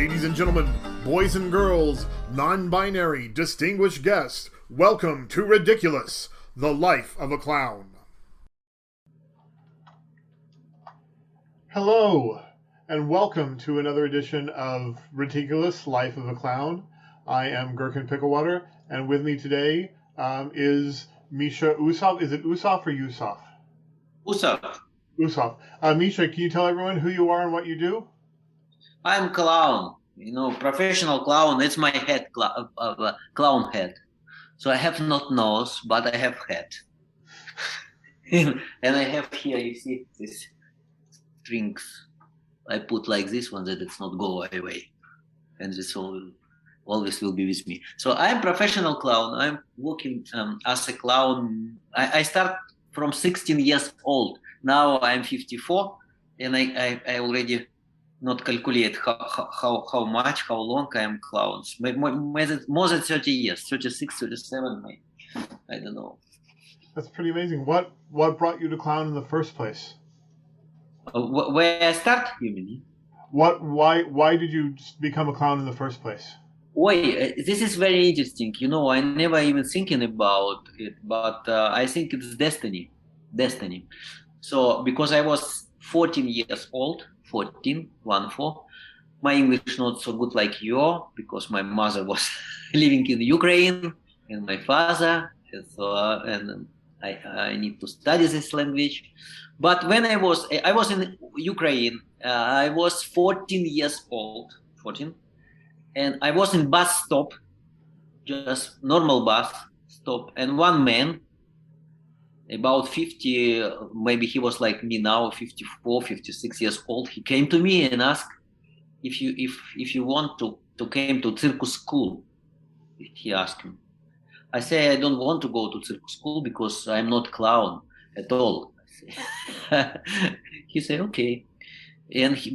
Ladies and gentlemen, boys and girls, non-binary, distinguished guests, welcome to Ridiculous, the Life of a Clown. Hello, and welcome to another edition of Ridiculous, Life of a Clown. I am Gherkin Picklewater, and with me today is Misha Usov. Is it Usov or Usov? Usov. Usov. Misha, can you tell everyone who you are and what you do? I'm clown, professional clown. It's my head, clown head. So I have not nose, but I have head. And I have here, you see, these strings. I put like this one that it's not go away. And this always will be with me. So I'm professional clown. I'm working as a clown. I start from 16 years old. Now I'm 54, and I already not calculate how much, how long I am clowns. More than 30 years, 36, 37, I don't know. That's pretty amazing. What brought you to clown in the first place? Where I start, you mean? Why did you become a clown in the first place? This is very interesting. I never even thinking about it, but I think it's destiny. So because I was 14 years old, 14, 1-4, my English not so good like you, because my mother was living in Ukraine and my father, and I need to study this language. But when I was in Ukraine, I was 14 years old, 14, and I was in bus stop, just normal bus stop, and one man, about 50, maybe he was like me now, 54, 56 years old. He came to me and asked if you want to came to circus school. He asked me. I say I don't want to go to circus school because I'm not clown at all. He said okay,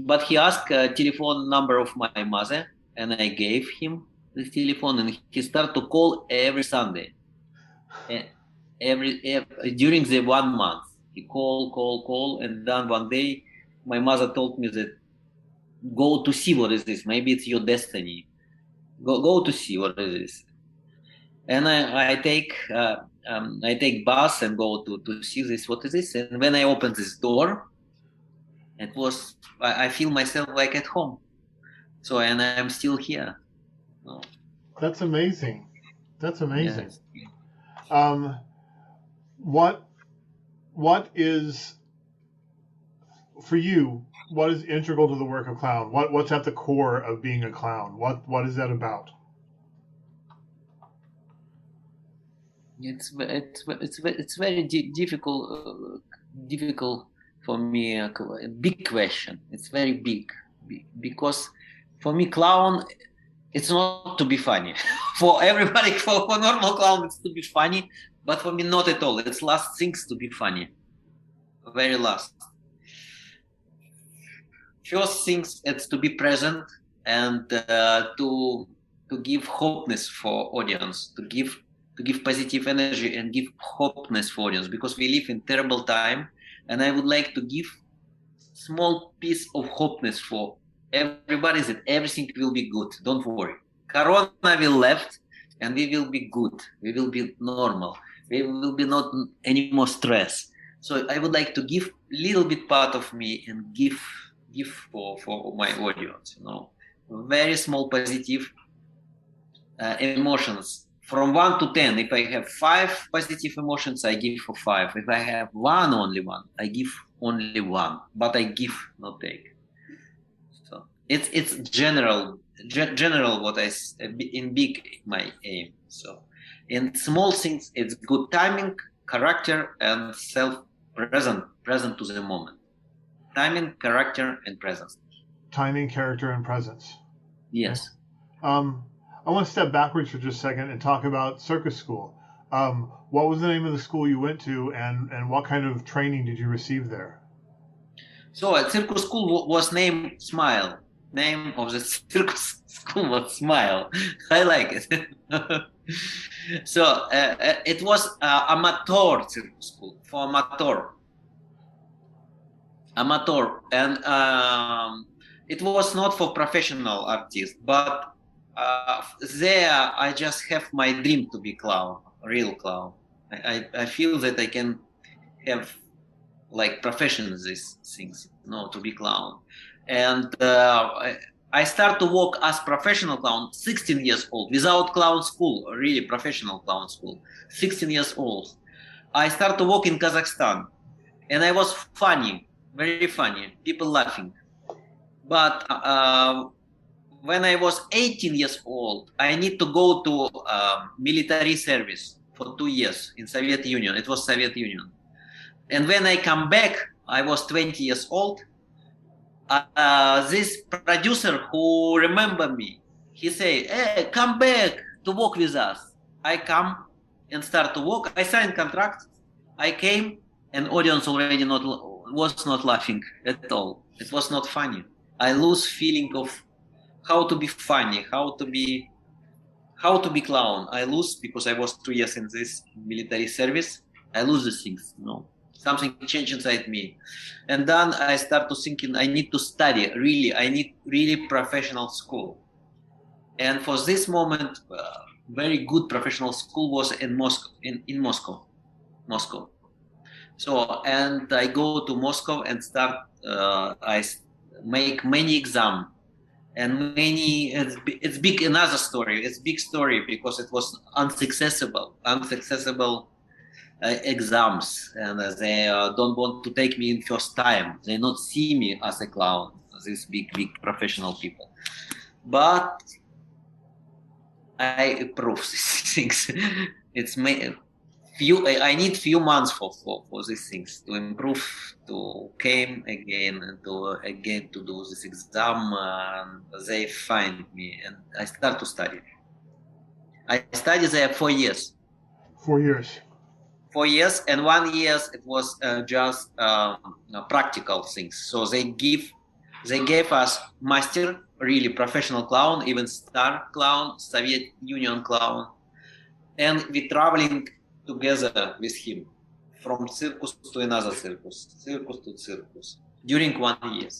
but he asked telephone number of my mother, and I gave him the telephone, and he started to call every Sunday. Every during the 1 month, he call, and then one day my mother told me that go to see what is this. Maybe it's your destiny. Go to see what is this. And I take bus and go to see this. What is this? And when I open this door, I feel myself like at home. So, and I'm still here. Oh. That's amazing. That's amazing. Yes. What is, for you, what is integral to the work of clown? What's at the core of being a clown? What is that about? It's very difficult for me. A big question. It's very big because for me, clown, it's not to be funny. For everybody, for normal clown, it's to be funny. But for me, not at all. It's last things to be funny. Very last. First things, it's to be present and to give hopeness for audience, to give positive energy and give hopeness for audience, because we live in terrible time, and I would like to give small piece of hopeness for everybody that everything will be good. Don't worry. Corona will left, and we will be good. We will be normal. We will be not any more stress. So I would like to give little bit part of me and give for my audience. Very small positive emotions from 1 to 10. If I have 5 positive emotions, I give for 5. If I have only one, I give only 1. But I give, not take. So it's general what I in big my aim. So in small things, it's good timing, character, and present to the moment. Timing, character, and presence. Timing, character, and presence. Yes. Okay. I want to step backwards for just a second and talk about circus school. What was the name of the school you went to, and what kind of training did you receive there? So at circus school was named Smile. Name of the circus school was Smile. I like it. So it was amateur circus school for amateur, and it was not for professional artists, but there I just have my dream to be clown, real clown. I feel that I can have like profession in these things, to be clown. And I start to work as professional clown 16 years old, without clown school, really professional clown school, 16 years old. I start to work in Kazakhstan, and I was funny, very funny, people laughing. But when I was 18 years old, I need to go to military service for 2 years in Soviet Union. It was Soviet Union. And when I come back, I was 20 years old. This producer who remembered me, he say, "Hey, come back to work with us." I come and start to work. I signed contract. I came, and audience already was not laughing at all. It was not funny. I lose feeling of how to be funny, how to be clown. I lose because I was 2 years in this military service. I lose these things, Something changed inside me. And then I start to thinking I need to study, really. I need really professional school. And for this moment, very good professional school was in Moscow, in Moscow. So, and I go to Moscow and start, I make many exams. And it's big, another story. It's big story because it was unsuccessful exams, and they don't want to take me in first time. They not see me as a clown, these big professional people. But I approve these things. I need few months for these things to improve, to came again and to do this exam. And they find me, and I start to study. I studied there 4 years. 4 years. 4 years, and 1 year it was just practical things. So they gave us master, really professional clown, even star clown, Soviet Union clown, and we traveling together with him from circus to another circus to circus during 1 year.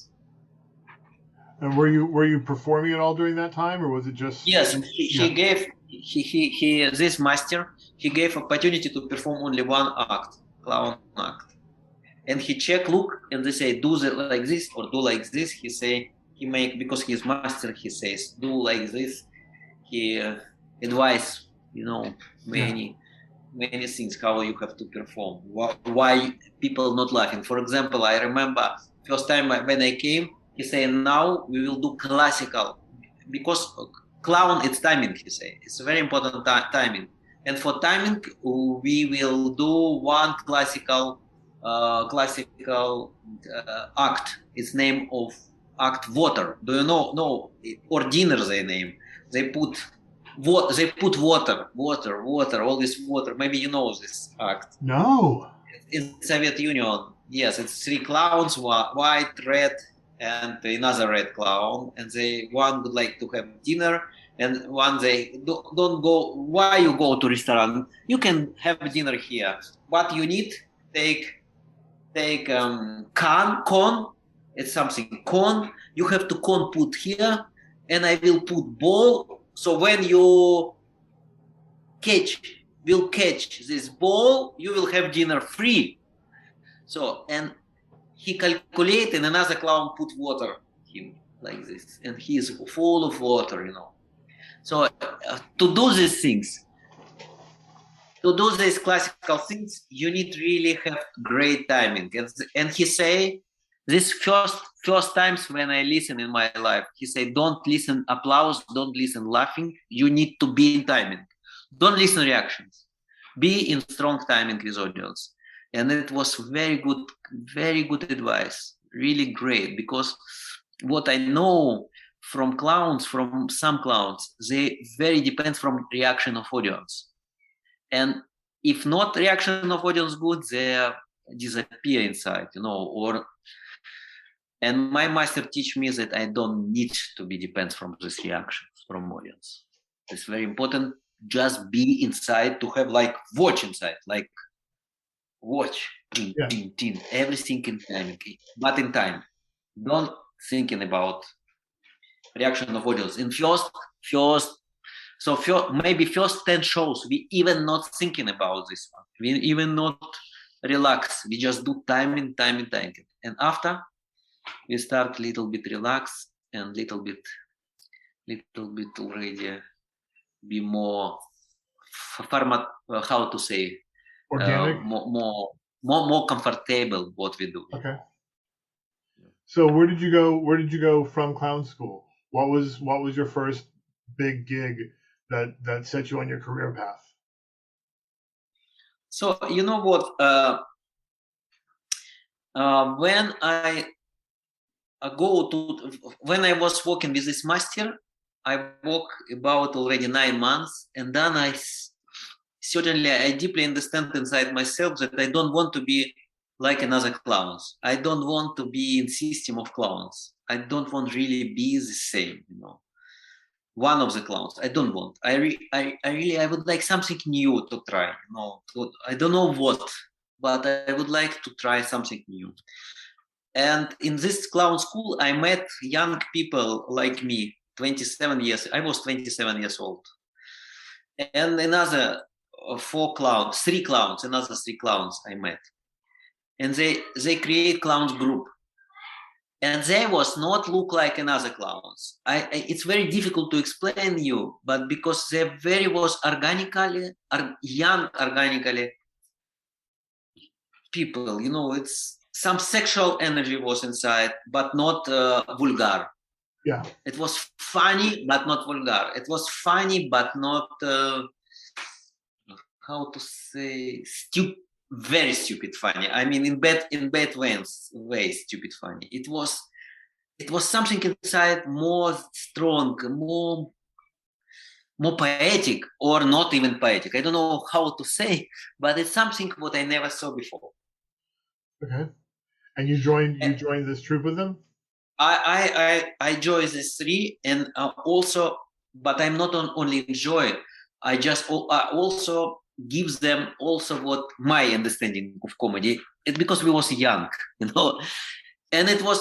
And were you performing at all during that time, or was it just? Yes, he gave this master. He gave opportunity to perform only one act, clown act, and he look, and they say do like this or do like this. He say he make, because he's master. He says do like this. He advise many things how you have to perform. Why people not laughing? For example, I remember first time when I came. He say, now we will do classical, because clown, it's timing, he say. It's very important timing. And for timing, we will do one classical act. It's name of act water. Do you know? No, or dinner they name. They put water, all this water. Maybe you know this act. No. In Soviet Union, yes, it's 3 clowns, white, red, and another red clown, and one would like to have dinner, and one they don't go. Why you go to restaurant? You can have dinner here. What you need, take cone. It's something cone. You have to cone put here, and I will put ball. So when you will catch this ball, you will have dinner free. So, and he calculated, and another clown put water him like this, and he is full of water, So to do these things, to do these classical things, you need really have great timing. And he say, this first times when I listen in my life, he say, don't listen applause, don't listen laughing. You need to be in timing. Don't listen reactions. Be in strong timing with audience. And it was very good advice, really great, because what I know from some clowns, they very depend from reaction of audience. And if not reaction of audience good, they disappear inside, and my master teach me that I don't need to be dependent from this reaction from audience. It's very important. Just be inside, to have like watch inside, like watch, everything in time, but in time. Don't thinking about reaction of audience. In maybe first 10 shows, we even not thinking about this one. We even not relax. We just do time and time and time. And after, we start little bit relax and little bit already be more format. How to say? Organic. More comfortable what we do. Okay. So where did you go? Where did you go from clown school? What was your first big gig that set you on your career path? So you know what? When when I was working with this master, I worked about already 9 months, and then I deeply understand inside myself that I don't want to be like another clowns. I don't want to be in system of clowns. I don't want really be the same, one of the clowns. I don't want. I would like something new to try. I don't know what, but I would like to try something new. And in this clown school, I met young people like me, 27 years. I was 27 years old. And another three clowns I met. And they create clowns group. And they was not look like another clowns. It's very difficult to explain you, but because they very was young organically people, it's some sexual energy was inside, but not vulgar. Yeah. It was funny, but not vulgar. It was funny, but not how to say very stupid funny. I mean, in bad ways, stupid funny. It was something inside more strong, more poetic, or not even poetic. I don't know how to say, but it's something what I never saw before. Okay. And you joined this troupe with them? I joined this three, and also, but I'm not only enjoy. I also gives them also what my understanding of comedy. It's because we was young, and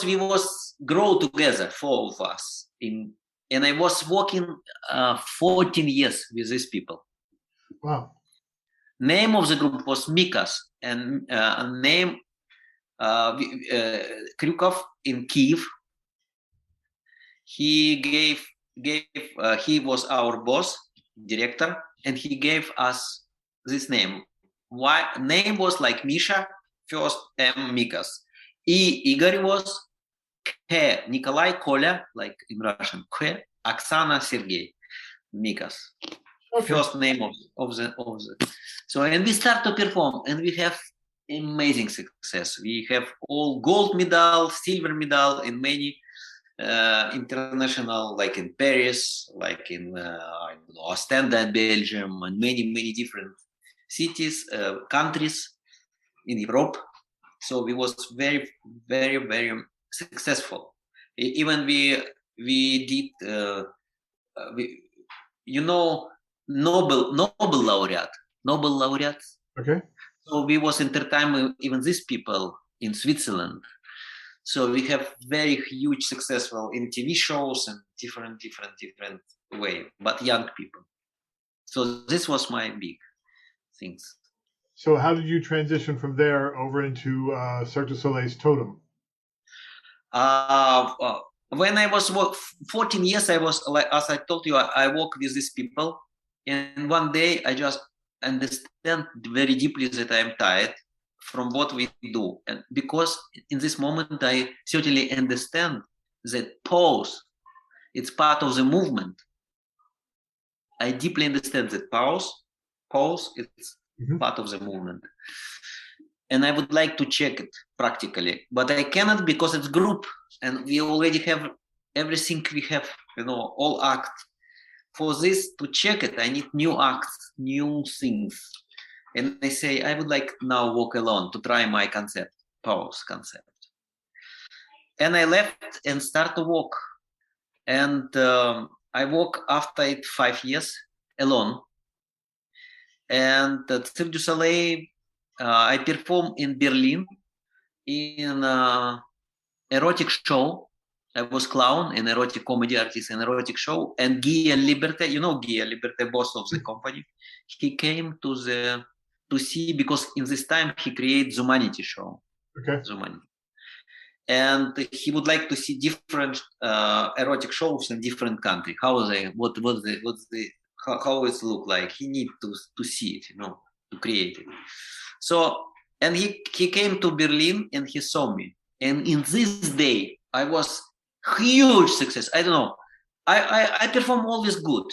we was grow together, four of us. And I was working 14 years with these people. Wow. Name of the group was Mikas, and name Krykov in Kiev. He he was our boss, director, and he gave us this name. Name was like Misha, first M Mikas. Igor was K, Nikolai, Koля, like in Russian, K, Oksana, Sergey, Mikas. Okay. First name of the. So, and we start to perform, and we have amazing success. We have all gold medal, silver medal, and many international, like in Paris, like in Ostend, Belgium, and many different cities, countries in Europe. So we was very, very, very successful. Even we did, Nobel laureate. Okay. So we was entertaining even these people in Switzerland. So we have very huge successful in TV shows and different way, but young people. So this was my big things. So how did you transition from there over into Cirque du Soleil's Totem? When I was 14 years, I was, like, as I told you, I worked with these people. And one day I just understand very deeply that I'm tired from what we do. And because in this moment, I certainly understand that pause, it's part of the movement. I deeply understand that pause, it's part of the movement. And I would like to check it practically, but I cannot because it's group and we already have everything we have, all acts. For this to check it, I need new acts, new things. And I say, I would like now walk alone to try my concept, pause concept. And I left and start to walk. And I walk after it 5 years alone. And at Cirque du Soleil, I perform in Berlin in erotic show. I was clown, an erotic comedy artist, an erotic show, and Guy Liberté, you know Guy Liberté, boss of the company, he came to see, because in this time he created Zumanity show. Okay. Zumanity. And he would like to see different erotic shows in different country. How it look like. He need to see it, to create it. So, and he came to Berlin and he saw me. And in this day, I was huge success. I don't know. I perform always good.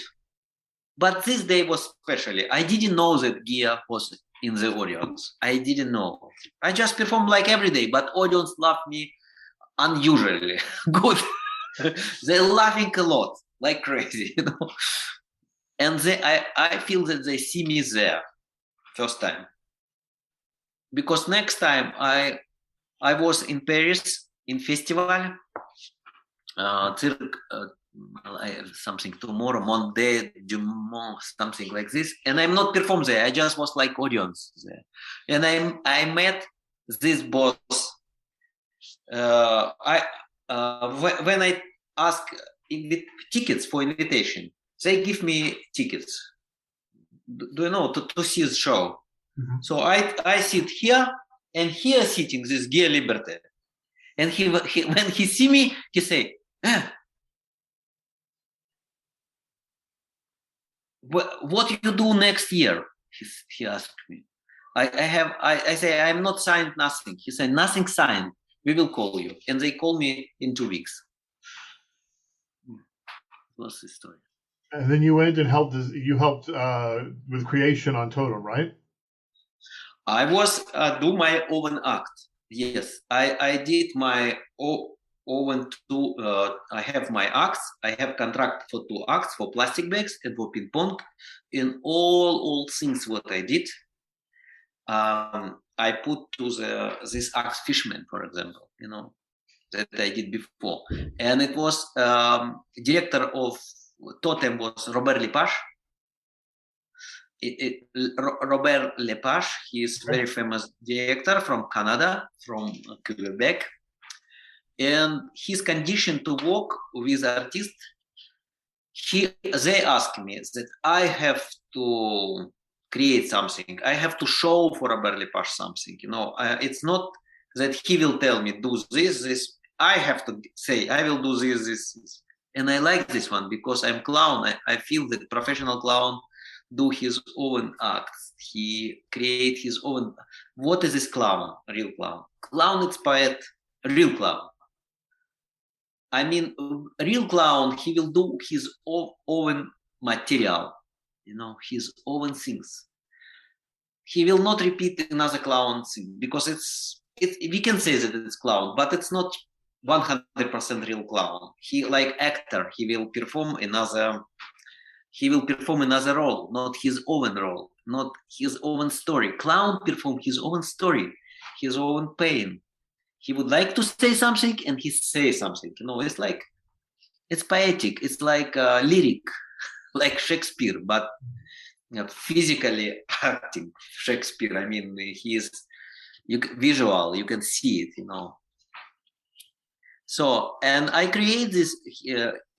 But this day was specially. I didn't know that Gia was in the audience. I didn't know. I just performed like every day, but audience loved me unusually good. They're laughing a lot, like crazy, And I feel that they see me there first time. Because next time I was in Paris in festival, Cirque, I have something tomorrow, Monde du Monde, something like this, and I'm not perform there. I just was like audience there, and I met this boss. When I ask tickets for invitation, they give me tickets. Do you know to see the show? Mm-hmm. So I sit here, and here sitting this Guy Liberté, and he when he see me, he say, "What you do next year?" He asked me. I say I'm not signed nothing. He said nothing signed. We will call you, and they call me in 2 weeks. What's the story? And then you went and helped. You helped with creation on Totem, right? I was do my own act. Yes, I did my own two. I have my acts. I have contract for 2 acts, for plastic bags and for ping pong, in all things what I did. I put to this act Fishman, for example, that I did before, and it was director of Totem was Robert Lepage. Robert Lepage, he is very famous director from Canada, from Quebec, and his condition to work with artists, they asked me that I have to create something. I have to show for Robert Lepage something. It's not that he will tell me do this. I have to say I will do this. And I like this one because I'm clown. I feel that professional clown do his own acts. He create his own. What is this clown? Real clown. Clown is poet. Real clown. I mean, real clown. He will do his own material. His own things. He will not repeat another clown thing because we can say that it's clown, but it's not 100% real clown. He like actor. He will perform another role, not his own role, not his own story. Clown perform his own story, his own pain. He would like to say something and he says something. It's like, it's poetic. It's like lyric, like Shakespeare, but physically acting Shakespeare. I mean, he is visual. You can see it, So, and I create this,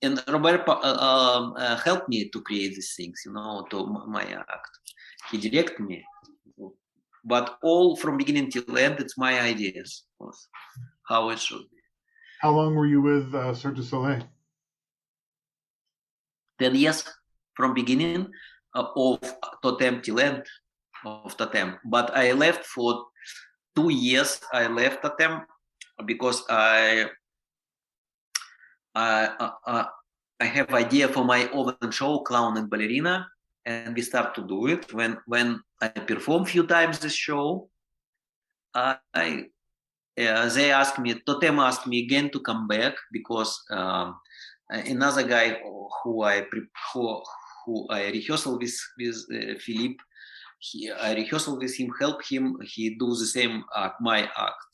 and Robert helped me to create these things, to my act. He directed me, but all from beginning till end, it's my ideas, how it should be. How long were you with Cirque du Soleil? 10 years from beginning of Totem till end of Totem. But I left for 2 years. I left Totem because I have idea for my own show, Clown and Ballerina, and we start to do it. When I perform few times this show, they asked me, Totem asked me again to come back because another guy who I rehearsal with Philippe, I rehearsal with him, help him. He do the same act, my act.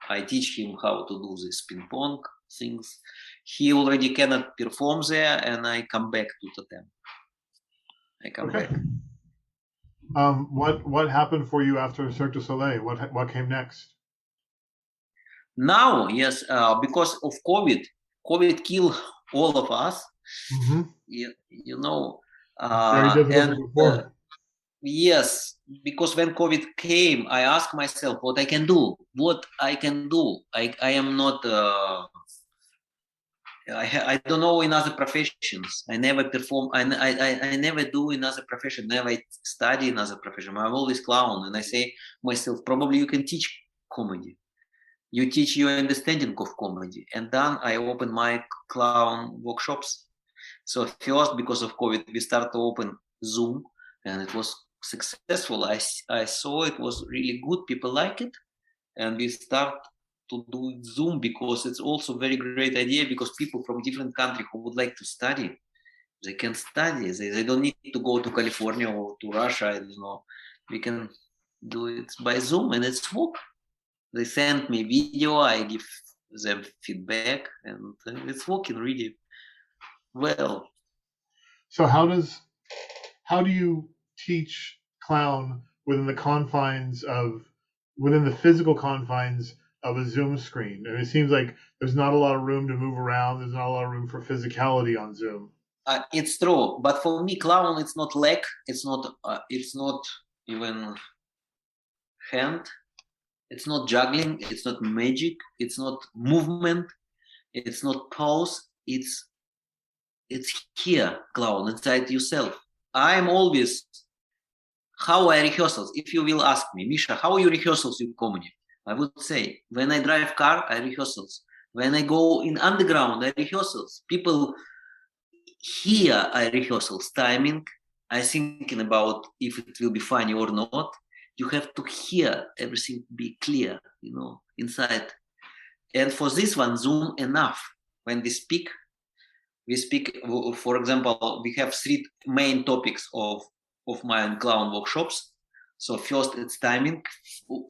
I teach him how to do this ping pong things. He already cannot perform there, and I come back to Totem. I come back. What happened for you after Cirque du Soleil? What came next? Now, yes, because of COVID, COVID killed all of us. Mm-hmm. You know, Very difficult to and perform. yes, because when COVID came, I asked myself what I can do. What I can do. I am not. I don't know in other professions. I never perform. I never do in other profession. Never study in other profession. I'm always clown, and I say myself, probably you can teach comedy. You teach your understanding of comedy, and then I open my clown workshops. So first, because of COVID, we start to open Zoom, and it was successful. I saw it was really good. People like it, and we start to do Zoom because it's also very great idea because people from different countries who would like to study, they can study. They don't need to go to California or to Russia. I don't know. We can do it by Zoom, and it's work. They send me video. I give them feedback, and it's working really well. So how do you teach clown within the physical confines of a Zoom screen? And it seems like there's not a lot of room to move around. There's not a lot of room for physicality on Zoom. It's true, but for me, clown it's not leg. It's not. It's not even hand. It's not juggling. It's not magic. It's not movement. It's not pose. It's here, clown, inside yourself. I'm always how I rehearsals. If you will ask me, Misha, how you rehearsals your comedy? I would say when I drive car, I rehearsals. When I go in underground, I rehearsals. People here, I rehearsals timing. I thinking about if it will be funny or not. You have to hear everything be clear, inside. And for this one, Zoom enough. When we speak. For example, we have three main topics of my clown workshops. So first, it's timing.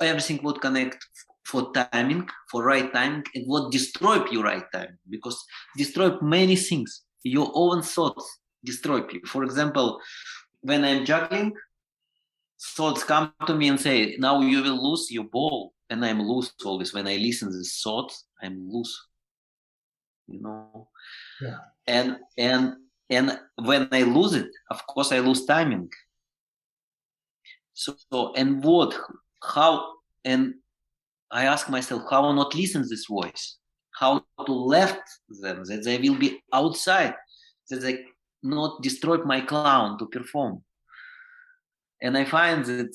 Everything would connect for timing, for right timing, and what destroy your right timing because destroy many things. Your own thoughts destroy you. For example, when I'm juggling, thoughts come to me and say, "Now you will lose your ball," and I'm loose always. When I listen to these thoughts, I'm loose. Yeah. And when I lose it, of course, I lose timing. So and what, how, and I ask myself, how not listen to this voice? How to left them that they will be outside, that they not destroy my clown to perform. And I find that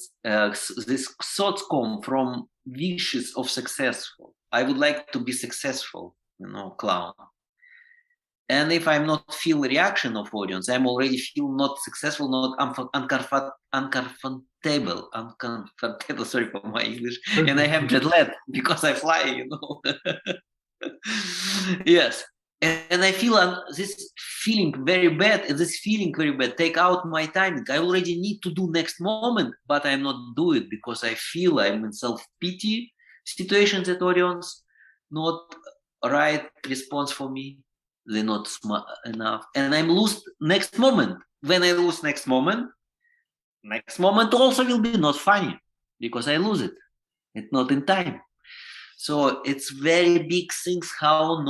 this thoughts come from wishes of successful. I would like to be successful, clown. And if I'm not feel reaction of audience, I'm already feel not successful, not uncomfortable. Sorry for my English. And I have jet lag because I fly, Yes. And I feel this feeling very bad. And this feeling very bad. Take out my timing. I already need to do next moment, but I'm not do it because I feel I'm in self-pity situations at audience, not right response for me. They're not smart enough, and I'm lose next moment. When I lose next moment also will be not funny because I lose it. It's not in time. So it's very big things how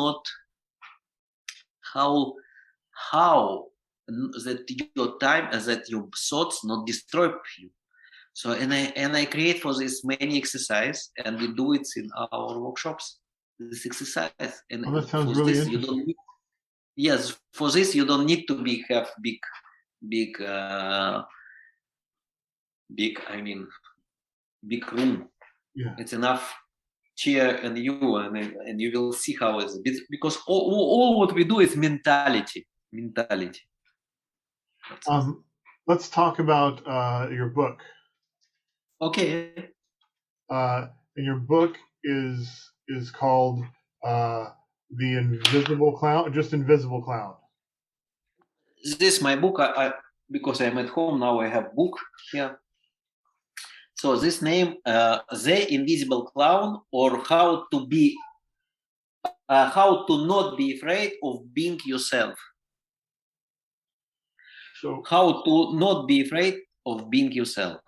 that your time and that your thoughts not destroy you. So and I create for this many exercise and we do it in our workshops. This exercise and that sounds for really this interesting. you don't need. Yes, for this you don't need to have big, big, big room. Yeah. It's enough chair and you will see how it's because all what we do is mentality. Let's talk about your book. Okay. And your book is called The Invisible Clown, just Invisible Clown. This is my book. I because I'm at home now. I have book here. So this name, The Invisible Clown, or how to not be afraid of being yourself. So how to not be afraid of being yourself.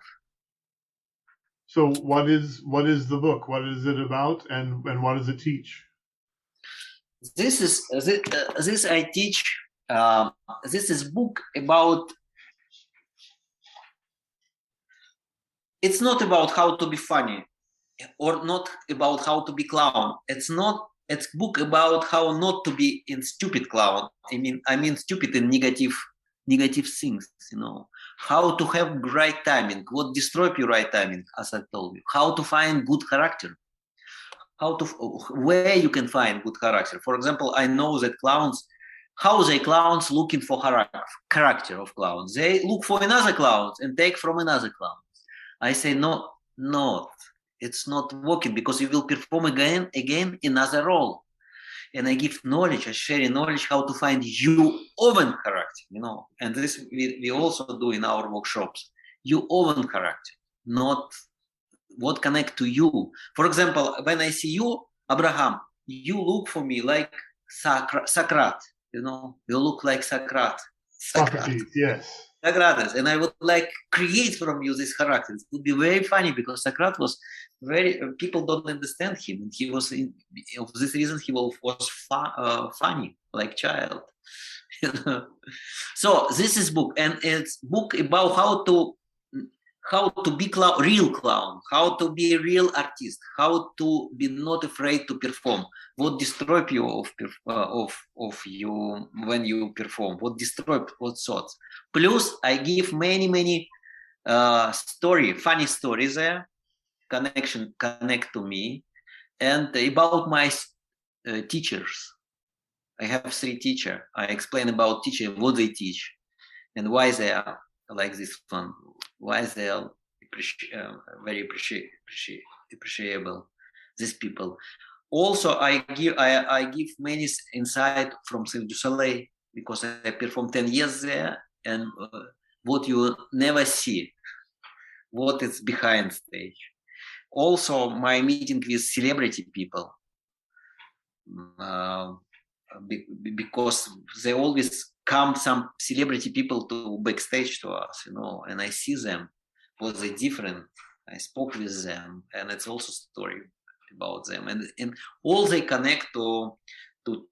So what is the book? What is it about, and what does it teach? This is this I teach. This is book about. It's not about how to be funny, or not about how to be clown. It's not. It's book about how not to be in stupid clown. I mean stupid and negative things. You know, how to have right timing. What destroy your right timing, as I told you. How to find good character. Where you can find good character. For example, I know that clowns, how they clowns looking for character of clowns. They look for another clown and take from another clown. I say no, no, it's not working because you will perform again another role. And I give knowledge, I share knowledge how to find your own character, you know. And this we also do in our workshops. Your own character, not what connect to you. For example, when I see you, Abraham, you look for me like Socrates, you know, you look like Socrates. Socrates, yes. Socrates, and I would like create from you this character. It would be very funny because Socrates was very people don't understand him, and he was of this reason he was funny like child. So this is book, and it's book about how to be real clown, how to be a real artist, how to be not afraid to perform, what destroy you of you when you perform, what destroy what thoughts. Plus, I give many funny stories there, connect to me, and about my teachers. I have 3 teachers. I explain about teacher, what they teach, and why they are like this one. Why they are very appreciable, these people. Also, I give many insight from Cirque du Soleil because I performed 10 years there, and what you never see, what is behind stage. Also, my meeting with celebrity people, because they always come some celebrity people to backstage to us, you know, and I see them, was they different. I spoke with them, and it's also story about them, and all they connect to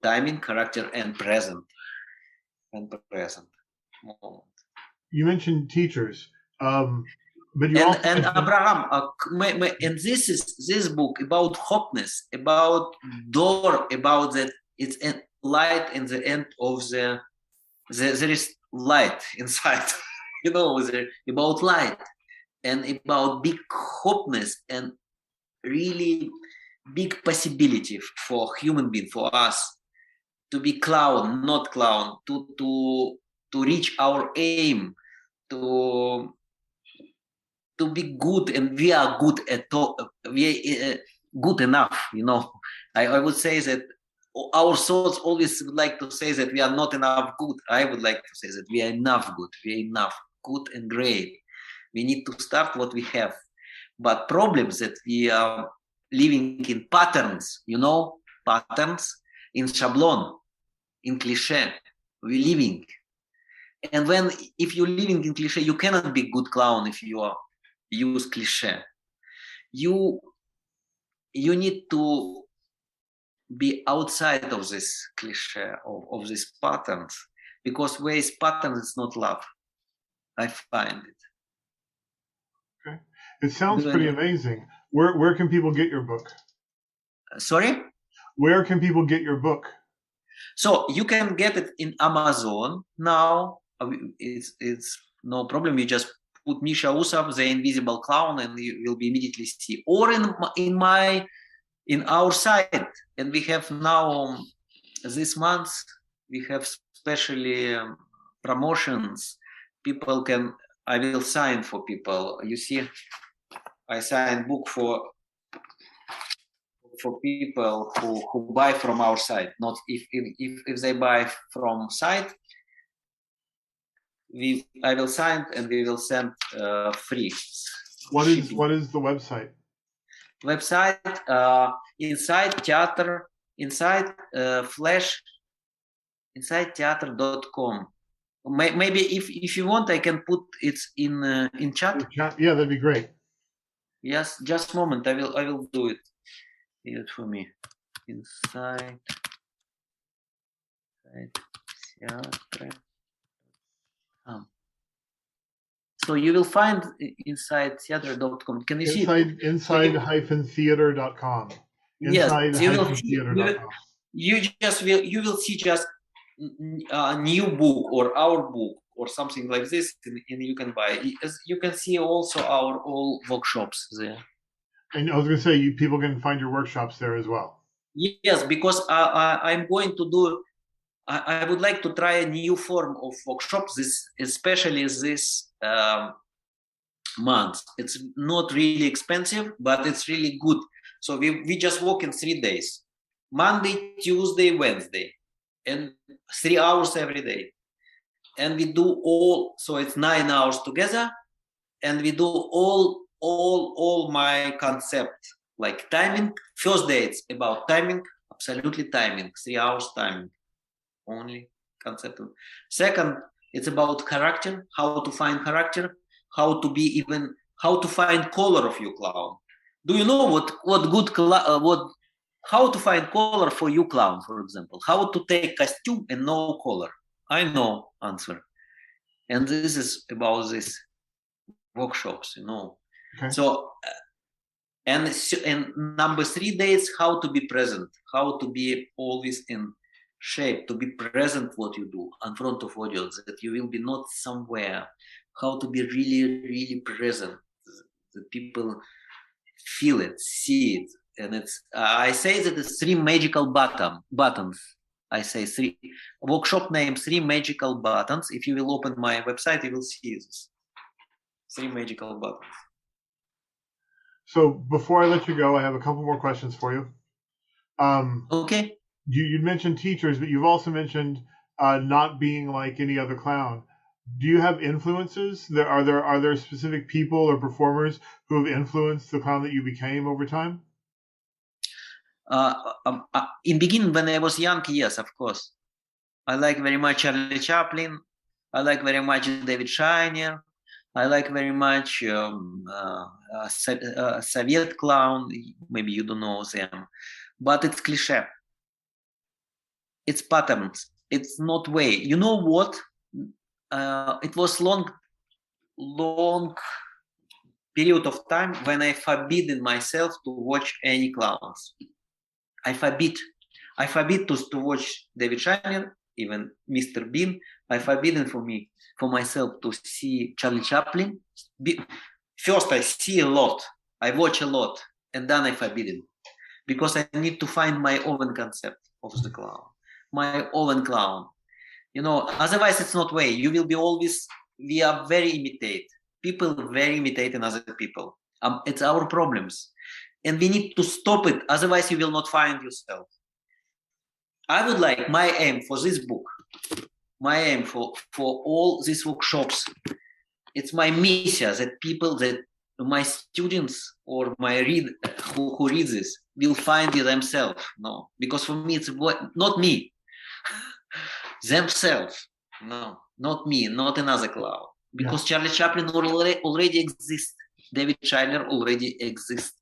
timing, character, and present moment. You mentioned teachers, but you also And mentioned... Abraham, and this book about hopeless, about door, about that it's a light in the end of there is light inside, you know, about light and about big hopeless and really big possibility for human being, for us to be clown, not clown, to reach our aim, to be good, and we are good at all, we good enough, you know. I would say that our thoughts always would like to say that we are not enough good. I would like to say that we are enough good, we are enough good and great. We need to start what we have, but problems that we are living in patterns, you know, patterns in schablon, in cliche, we living. And when if you're living in cliche, you cannot be good clown if you are use cliche. You need to be outside of this cliche, of these patterns, because where is patterns, it's not love. I find it. Okay. It sounds pretty amazing. Where can people get your book? Sorry? Where can people get your book? So you can get it in Amazon now. It's no problem. You just put Misha Usov, the Invisible Clown, and you will be immediately see. Or in our site, and we have now this month we have specially promotions. People can. I will sign for people. You see, I sign book for people who buy from our site. Not if they buy from site, I will sign and we will send free. What is the website? Website inside theater, inside flash, inside theater.com. Maybe if you want, I can put it in chat. Yeah, that'd be great. Yes, just a moment. I will do it. Do it for me. Inside So you will find inside theater.com. Can you see it? Inside-theater.com. Yes, Inside-theater.com. you will see just a new book or our book or something like this, and you can buy. As you can see also our all workshops there. And I was going to say, people can find your workshops there as well. Yes, because I'm going to do. I would like to try a new form of workshops. Especially this month. It's not really expensive, but it's really good. So we just work in 3 days: Monday, Tuesday, Wednesday, and 3 hours every day. And we do all. So it's 9 hours together, and we do all my concept, like timing. First day it's about timing, absolutely timing, 3 hours timing only concept. Second, it's about character, how to find character, how to find color of your clown. Do you know what good how to find color for you clown, for example? How to take costume and no color? I know answer. And this is about this workshops, Okay. So and number 3 days, how to be present, how to be always in shape, to be present what you do in front of audience, that you will be not somewhere, how to be really, really present, that people feel it, see it. And it's I say that it's 3 magical buttons. I say 3 workshop name, 3 magical buttons. If you will open my website, you will see this 3 magical buttons. So before I let you go, I have a couple more questions for you. Okay. You mentioned teachers, but you've also mentioned not being like any other clown. Do you have influences? Are there specific people or performers who have influenced the clown that you became over time? In beginning, when I was young, yes, of course. I like very much Charlie Chaplin. I like very much David Shiner. I like very much Soviet clown. Maybe you don't know them, but it's cliche. It's patterns. It's not way. You know what? It was long period of time when I forbidden myself to watch any clowns. I forbid to watch David Shiner, even Mr. Bean. I forbidden for myself to see Charlie Chaplin. First, I see a lot, I watch a lot, and then I forbidden, because I need to find my own concept of the clown, my own clown. Otherwise it's not way. You will be always. We are very imitate. People very imitating other people. It's our problems, and we need to stop it. Otherwise, you will not find yourself. I would like my aim for this book, my aim for all these workshops. It's my mission that people, that my students or my who read this will find it themselves. No, because for me it's not me, themselves. No, not me, not another clown. Because Charlie Chaplin already exists. David Shiner already exists.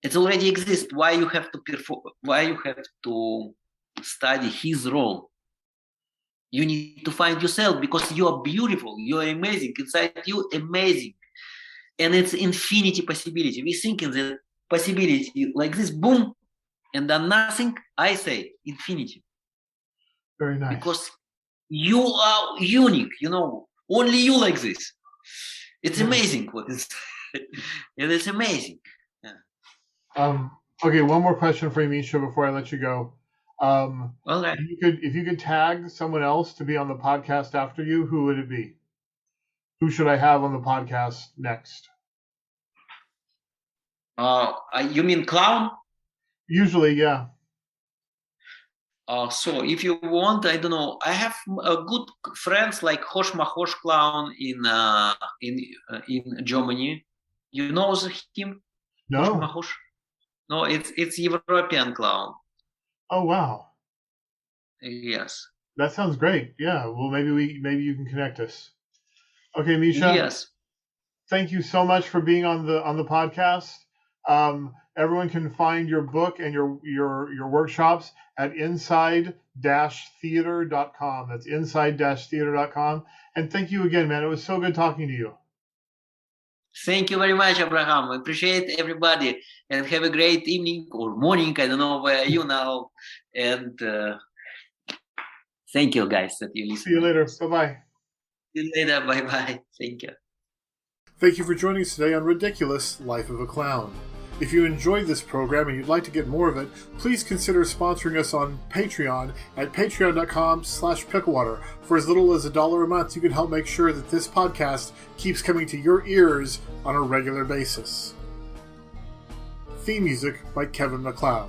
It already exists. Why you have to perform? Why you have to study his role? You need to find yourself, because you are beautiful. You are amazing inside you, amazing, and it's infinity possibility. We think in the possibility like this, boom, and then nothing. I say infinity. Very nice. Because you are unique. Only you like this. It's amazing what is. It is amazing. Okay, one more question for you, Misha, before I let you go. All right. If you could tag someone else to be on the podcast after you, who would it be? Who should I have on the podcast next? You mean clown? Usually, yeah. So if you want, I don't know. I have good friends like Hosh Mahosh clown in Germany. You know him? No. Hosh Mahosh? No, it's European clown. Oh wow. Yes. That sounds great. Yeah. Well, maybe you can connect us. Okay, Misha. Yes. Thank you so much for being on the podcast. Everyone can find your book and your workshops at inside-theater.com. That's inside-theater.com. And thank you again, man. It was so good talking to you. Thank you very much, Abraham. I appreciate everybody, and have a great evening or morning. I don't know where you now. And thank you, guys, that you listen. See you later. Bye-bye. See you later. Bye-bye. Thank you. Thank you for joining us today on Ridiculous Life of a Clown. If you enjoyed this program and you'd like to get more of it, please consider sponsoring us on Patreon at patreon.com/picklewater. For as little as $1 a month, you can help make sure that this podcast keeps coming to your ears on a regular basis. Theme music by Kevin MacLeod.